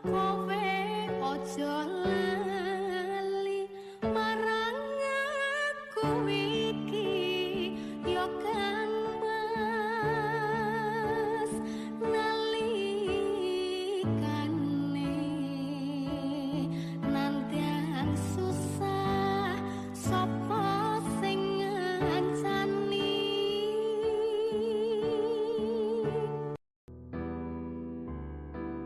kowe ojo lali marang aku iki yo kan mas nalikane nantian susah sapa sing ngancani.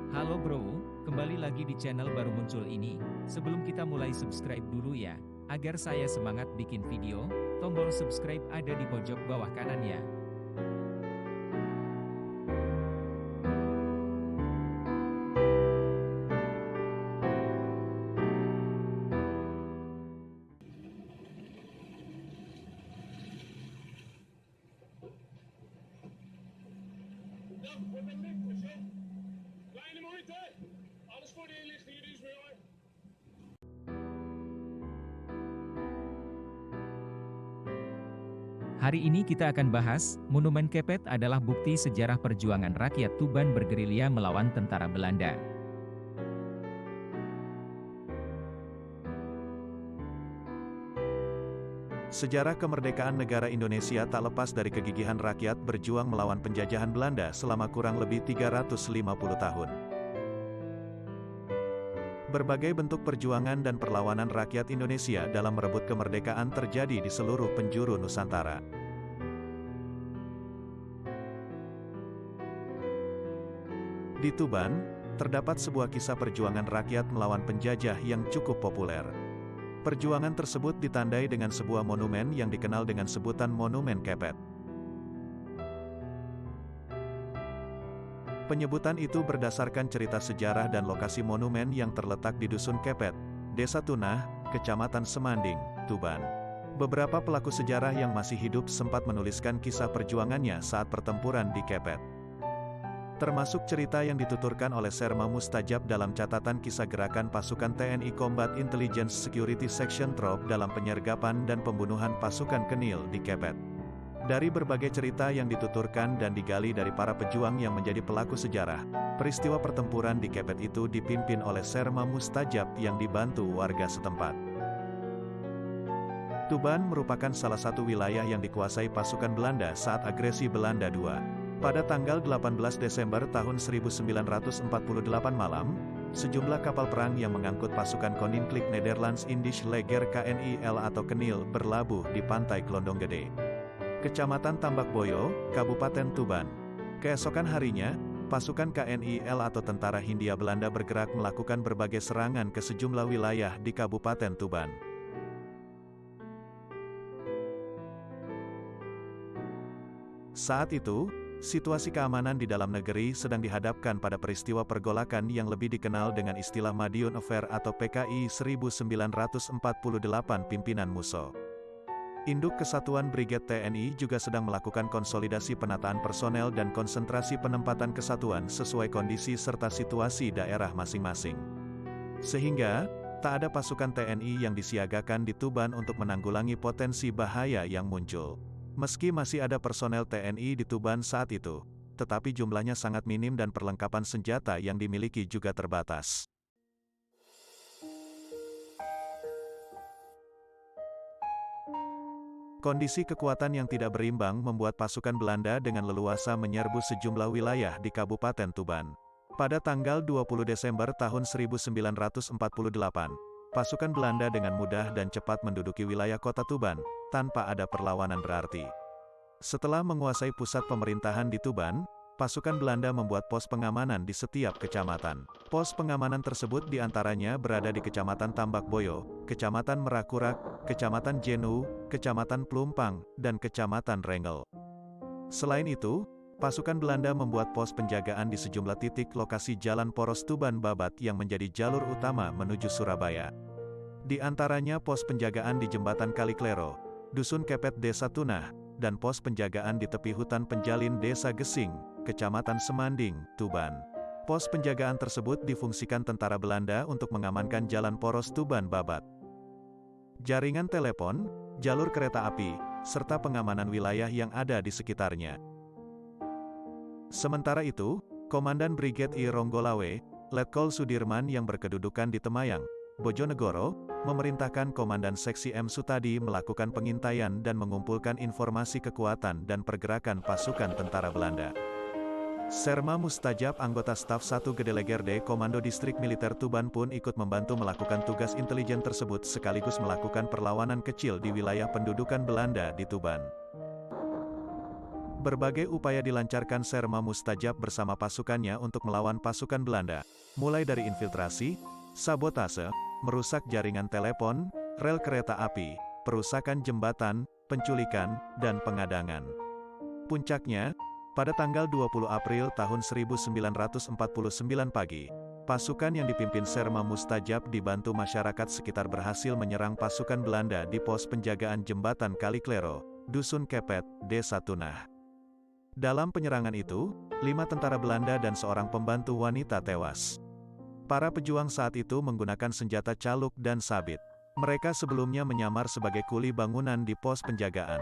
Halo bro, kembali lagi di channel baru muncul ini. Sebelum kita mulai subscribe dulu ya, agar saya semangat bikin video, tombol subscribe ada di pojok bawah kanan ya. Kleine moeite. Alles voor de inlichting, jullie is weer hoor. Hari ini kita akan bahas, Monumen Kepet adalah bukti sejarah perjuangan rakyat Tuban bergerilya melawan tentara Belanda. Sejarah kemerdekaan negara Indonesia tak lepas dari kegigihan rakyat berjuang melawan penjajahan Belanda selama kurang lebih 350 tahun. Berbagai bentuk perjuangan dan perlawanan rakyat Indonesia dalam merebut kemerdekaan terjadi di seluruh penjuru Nusantara. Di Tuban, terdapat sebuah kisah perjuangan rakyat melawan penjajah yang cukup populer. Perjuangan tersebut ditandai dengan sebuah monumen yang dikenal dengan sebutan Monumen Kepet. Penyebutan itu berdasarkan cerita sejarah dan lokasi monumen yang terletak di Dusun Kepet, Desa Tunah, Kecamatan Semanding, Tuban. Beberapa pelaku sejarah yang masih hidup sempat menuliskan kisah perjuangannya saat pertempuran di Kepet. Termasuk cerita yang dituturkan oleh Serma Mustajab dalam catatan kisah gerakan pasukan TNI Combat Intelligence Security Section TROP dalam penyergapan dan pembunuhan pasukan Kenil di Kepet. Dari berbagai cerita yang dituturkan dan digali dari para pejuang yang menjadi pelaku sejarah, peristiwa pertempuran di Kepet itu dipimpin oleh Serma Mustajab yang dibantu warga setempat. Tuban merupakan salah satu wilayah yang dikuasai pasukan Belanda saat agresi Belanda II. Pada tanggal 18 Desember tahun 1948 malam, sejumlah kapal perang yang mengangkut pasukan Koninklijk Nederlands Indisch Leger KNIL atau Kenil berlabuh di pantai Klondong Gede, Kecamatan Tambak Boyo, Kabupaten Tuban. Keesokan harinya, pasukan KNIL atau Tentara Hindia Belanda bergerak melakukan berbagai serangan ke sejumlah wilayah di Kabupaten Tuban. Saat itu, situasi keamanan di dalam negeri sedang dihadapkan pada peristiwa pergolakan yang lebih dikenal dengan istilah Madiun Affair atau PKI 1948 pimpinan Musso. Induk Kesatuan Brigade TNI juga sedang melakukan konsolidasi penataan personel dan konsentrasi penempatan kesatuan sesuai kondisi serta situasi daerah masing-masing. Sehingga, tak ada pasukan TNI yang disiagakan di Tuban untuk menanggulangi potensi bahaya yang muncul. Meski masih ada personel TNI di Tuban saat itu, tetapi jumlahnya sangat minim dan perlengkapan senjata yang dimiliki juga terbatas. Kondisi kekuatan yang tidak berimbang membuat pasukan Belanda dengan leluasa menyerbu sejumlah wilayah di Kabupaten Tuban. Pada tanggal 20 Desember tahun 1948, pasukan Belanda dengan mudah dan cepat menduduki wilayah kota Tuban, tanpa ada perlawanan berarti. Setelah menguasai pusat pemerintahan di Tuban, pasukan Belanda membuat pos pengamanan di setiap kecamatan. Pos pengamanan tersebut diantaranya berada di Kecamatan Tambak Boyo, Kecamatan Merakurak, Kecamatan Jenu, Kecamatan Plumpang, dan Kecamatan Rengel. Selain itu, pasukan Belanda membuat pos penjagaan di sejumlah titik lokasi Jalan Poros Tuban Babat yang menjadi jalur utama menuju Surabaya. Di antaranya pos penjagaan di Jembatan Kaliklero, Dusun Kepet Desa Tunah, dan pos penjagaan di tepi hutan penjalin Desa Gesing, Kecamatan Semanding, Tuban. Pos penjagaan tersebut difungsikan tentara Belanda untuk mengamankan Jalan Poros Tuban Babat, jaringan telepon, jalur kereta api, serta pengamanan wilayah yang ada di sekitarnya. Sementara itu, Komandan Brigade I Ronggolawe, Letkol Sudirman yang berkedudukan di Temayang, Bojonegoro, memerintahkan Komandan Seksi M. Sutadi melakukan pengintaian dan mengumpulkan informasi kekuatan dan pergerakan pasukan tentara Belanda. Serma Mustajab, anggota staf 1 Gedelegerde Komando Distrik Militer Tuban pun ikut membantu melakukan tugas intelijen tersebut sekaligus melakukan perlawanan kecil di wilayah pendudukan Belanda di Tuban. Berbagai upaya dilancarkan Serma Mustajab bersama pasukannya untuk melawan pasukan Belanda, mulai dari infiltrasi, sabotase, merusak jaringan telepon, rel kereta api, perusakan jembatan, penculikan, dan pengadangan. Puncaknya, pada tanggal 20 April tahun 1949 pagi, pasukan yang dipimpin Serma Mustajab dibantu masyarakat sekitar berhasil menyerang pasukan Belanda di pos penjagaan jembatan Kaliklero, Dusun Kepet, Desa Tunah. Dalam penyerangan itu, 5 tentara Belanda dan seorang pembantu wanita tewas. Para pejuang saat itu menggunakan senjata caluk dan sabit. Mereka sebelumnya menyamar sebagai kuli bangunan di pos penjagaan.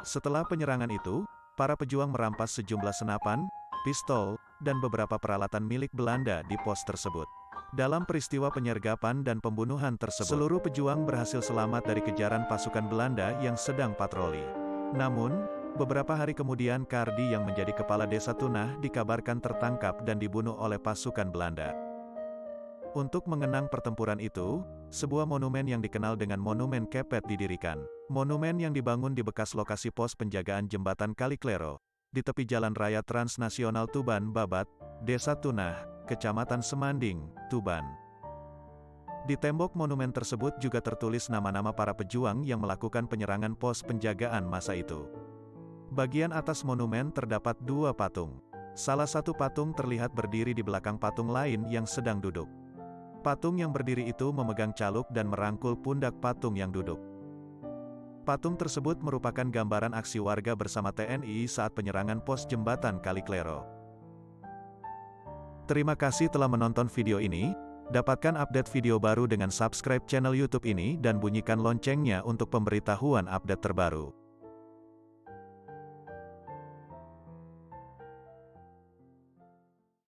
Setelah penyerangan itu, para pejuang merampas sejumlah senapan, pistol, dan beberapa peralatan milik Belanda di pos tersebut. Dalam peristiwa penyergapan dan pembunuhan tersebut, seluruh pejuang berhasil selamat dari kejaran pasukan Belanda yang sedang patroli. Namun, beberapa hari kemudian Kardi yang menjadi kepala desa Tunah dikabarkan tertangkap dan dibunuh oleh pasukan Belanda. Untuk mengenang pertempuran itu, sebuah monumen yang dikenal dengan Monumen Kepet didirikan. Monumen yang dibangun di bekas lokasi pos penjagaan jembatan Kaliklero, di tepi jalan raya transnasional Tuban Babat, Desa Tunah, Kecamatan Semanding, Tuban. Di tembok monumen tersebut juga tertulis nama-nama para pejuang yang melakukan penyerangan pos penjagaan masa itu. Bagian atas monumen terdapat 2 patung. Salah satu patung terlihat berdiri di belakang patung lain yang sedang duduk. Patung yang berdiri itu memegang caluk dan merangkul pundak patung yang duduk. Patung tersebut merupakan gambaran aksi warga bersama TNI saat penyerangan pos jembatan Kaliklero. Terima kasih telah menonton video ini. Dapatkan update video baru dengan subscribe channel YouTube ini dan bunyikan loncengnya untuk pemberitahuan update terbaru.